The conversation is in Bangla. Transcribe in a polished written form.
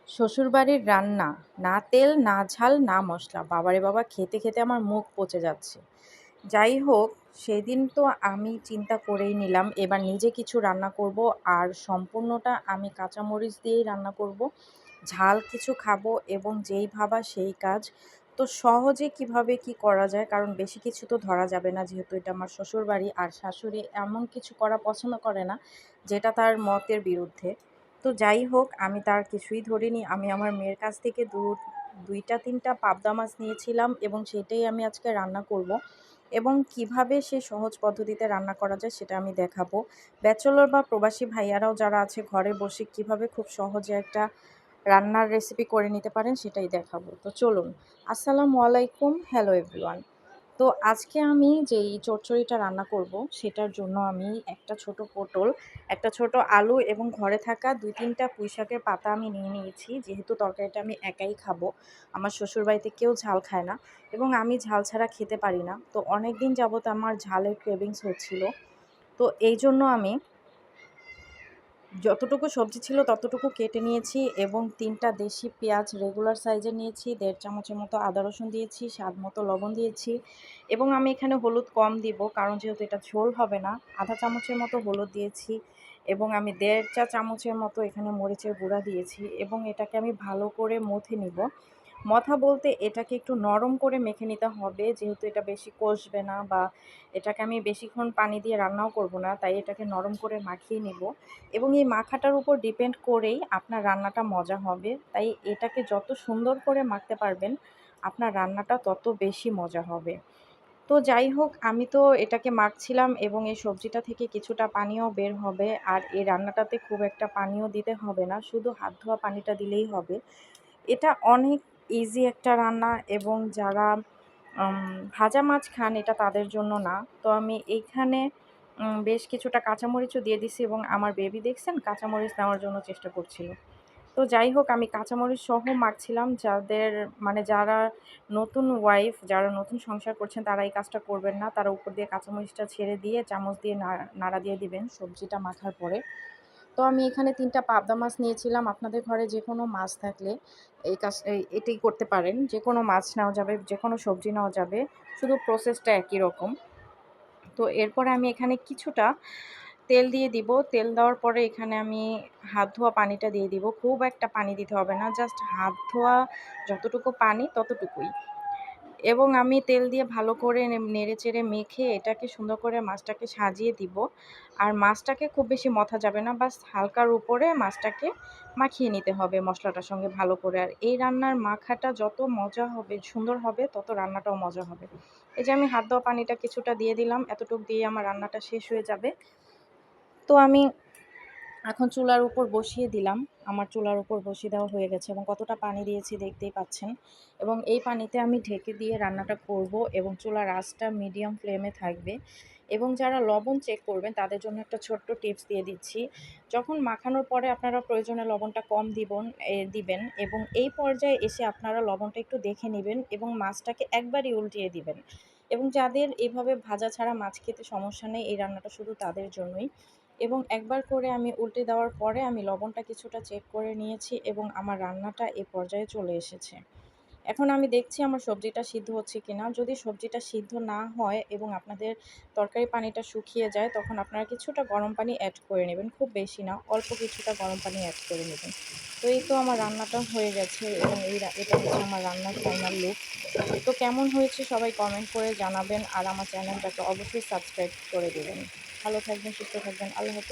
শ্বশুরবাড়ির রান্না, না তেল, না ঝাল, না মশলা। বাবারে বাবা, খেতে খেতে আমার মুখ পচে যাচ্ছে। যাই হোক, সেদিন তো আমি চিন্তা করেই নিলাম এবার নিজে কিছু রান্না করব, আর সম্পূর্ণটা আমি কাঁচামরিচ দিয়েই রান্না করব। ঝাল কিছু খাবো এবং যেই ভাবা সেই কাজ। তো সহজে কিভাবে কি করা যায়, কারণ বেশি কিছু তো ধরা যাবে না, যেহেতু এটা আমার শ্বশুরবাড়ি আর শাশুড়ি এমন কিছু করা পছন্দ করে না যেটা তার মতের বিরুদ্ধে। তো যাই হোক, আমি তার কিছুই ধরিনি। আমি আমার মেয়ের কাছ থেকে দুইটা তিনটা পাবদা মাছ নিয়েছিলাম এবং সেটাই আমি আজকে রান্না করব। এবং কিভাবে সে সহজ পদ্ধতিতে রান্না করা যায় সেটা আমি দেখাবো। ব্যাচেলর বা প্রবাসী ভাইয়ারাও যারা আছে ঘরে বসে কিভাবে খুব সহজে একটা রান্নার রেসিপি করে নিতে পারেন সেটাই দেখাবো। তো চলুন। আসসালামু আলাইকুম, হ্যালো এভরিওয়ান। তো আজকে আমি যেই চচ্চড়িটা রান্না করব সেটার জন্য আমি একটা ছোট পটল, একটা ছোট আলু এবং ঘরে থাকা ২-৩টা পুঁইশাকের পাতা আমি নিয়ে নিয়েছি। যেহেতু তরকারিটা আমি একাই খাবো, আমার শ্বশুরবাড়িতে কেউ ঝাল খায় না এবং আমি ঝাল ছাড়া খেতে পারি না। তো অনেক দিন যাবত আমার ঝালের ক্রেভিংস হচ্ছিল। তো এইজন্য আমি যতটুকু সবজি ছিল ততটুকু কেটে নিয়েছি এবং ৩টা দেশি পেঁয়াজ রেগুলার সাইজের নিয়েছি, ১.৫ চামচের মতো আদা রসুন দিয়েছি, স্বাদ মতো লবণ দিয়েছি এবং আমি এখানে হলুদ কম দিব, কারণ যেহেতু এটা ঝোল হবে না। আধা চামচের মতো হলুদ দিয়েছি এবং আমি ১.৫ চা চামচের মতো এখানে মরিচের গুঁড়া দিয়েছি এবং এটাকে আমি ভালো করে মথে নিব। মথা বলতে এটাকে একটু নরম করে মেখে নিতে হবে, যেহেতু এটা বেশি কষবে না বা এটাকে আমি বেশিক্ষণ পানি দিয়ে রান্নাও করব না, তাই এটাকে নরম করে মাখিয়ে নিব এবং এই মাখাটার উপর ডিপেন্ড করেই আপনার রান্নাটা মজা হবে। তাই এটাকে যত সুন্দর করে মাখতে পারবেন আপনার রান্নাটা তত বেশি মজা হবে। তো যাই হোক, আমি তো এটাকে মাখছিলাম এবং এই সবজিটা থেকে কিছুটা পানিও বের হবে, আর এই রান্নাটাতে খুব একটা পানিও দিতে হবে না, শুধু হাত ধোয়া পানিটা দিলেই হবে। এটা অনেক ইজি একটা রান্না এবং যারা ভাজা মাছ খান এটা তাদের জন্য না। তো আমি এইখানে বেশ কিছুটা কাঁচামরিচও দিয়ে দিছি এবং আমার বেবি দেখছেন কাঁচামরিচ নেওয়ার জন্য চেষ্টা করছিল। তো যাই হোক, আমি কাঁচামরিচ সহ মাখছিলাম। যাদের মানে যারা নতুন ওয়াইফ, যারা নতুন সংসার করছেন তারা এই কাজটা করবেন না। তারা উপর দিয়ে কাঁচামরিচটা ছেড়ে দিয়ে চামচ দিয়ে নাড়া দিয়ে দিবেন সবজিটা মাখার পরে। তো আমি এখানে ৩টা পাবদা মাছ নিয়েছিলাম। আপনাদের ঘরে যেকোনো মাছ থাকলে এটাই করতে পারেন। যেকোনো মাছ নেওয়া যাবে, যেকোনো সবজি নেওয়া যাবে। শুধু প্রসেসটা একই রকম। তো এরপরে আমি এখানে কিছুটা তেল দিয়ে দিব। তেল দেওয়ার পরে এখানে আমি হাত ধোয়া পানিটা দিয়ে দিব। খুব একটা পানি দিতে হবে না। জাস্ট হাত ধোয়া যতটুকু পানি ততটুকুই। এবং আমি তেল দিয়ে ভালো করে নেড়েচেড়ে মেখে এটাকে সুন্দর করে মাছটাকে সাজিয়ে দিব। আর মাছটাকে খুব বেশি মথা যাবে না, বাস হালকার উপরে মাছটাকে মাখিয়ে নিতে হবে মশলাটার সঙ্গে ভালো করে। আর এই রান্নার মাখাটা যত মজা হবে, সুন্দর হবে, তত রান্নাটাও মজা হবে। এই যে আমি হাত ধোয়া পানিটা কিছুটা দিয়ে দিলাম, এতটুকু দিয়ে আমার রান্নাটা শেষ হয়ে যাবে। তো আমি এখন চুলার উপর বসিয়ে দিলাম। আমার চুলার উপর বসিয়ে দেওয়া হয়ে গেছে এবং কতটা পানি দিয়েছি দেখতেই পাচ্ছেন। এবং এই পানিতে আমি ঢেকে দিয়ে রান্নাটা করব এবং চুলার আঁচটা মিডিয়াম ফ্লেমে থাকবে। এবং যারা লবণ চেক করবেন তাদের জন্য একটা ছোট্ট টিপস দিয়ে দিচ্ছি। যখন মাখানোর পরে আপনারা প্রয়োজনে লবণটা কম দিবেন এবং এই পর্যায়ে এসে আপনারা লবণটা একটু দেখে নেবেন এবং মাছটাকে একবারই উল্টিয়ে দিবেন। এবং যাদের এভাবে ভাজা ছাড়া মাছ খেতে সমস্যা নেই, এই রান্নাটা শুধু তাদের জন্যই। এবং একবার করে আমি উল্টে দেওয়ার পরে আমি লবণটা কিছুটা চেক করে নিয়েছি এবং আমার রান্নাটা এ পর্যায়ে চলে এসেছে। এখন আমি দেখছি আমার সবজিটা সিদ্ধ হচ্ছে কিনা। যদি সবজিটা সিদ্ধ না হয় এবং আপনাদের তরকারি পানিটা শুকিয়ে যায়, তখন আপনারা কিছুটা গরম পানি অ্যাড করে নেবেন। খুব বেশি না, অল্প কিছুটা গরম পানি অ্যাড করে নেবেন। তো এই তো আমার রান্নাটা হয়ে গেছে এবং এটা হচ্ছে আমার রান্নার ফাইনাল লুক। তো কেমন হয়েছে সবাই কমেন্ট করে জানাবেন আর আমার চ্যানেলটাকে অবশ্যই সাবস্ক্রাইব করে দেবেন। ভালো থাকবেন, সুস্থ থাকবেন। আল্লাহ হাফেজ।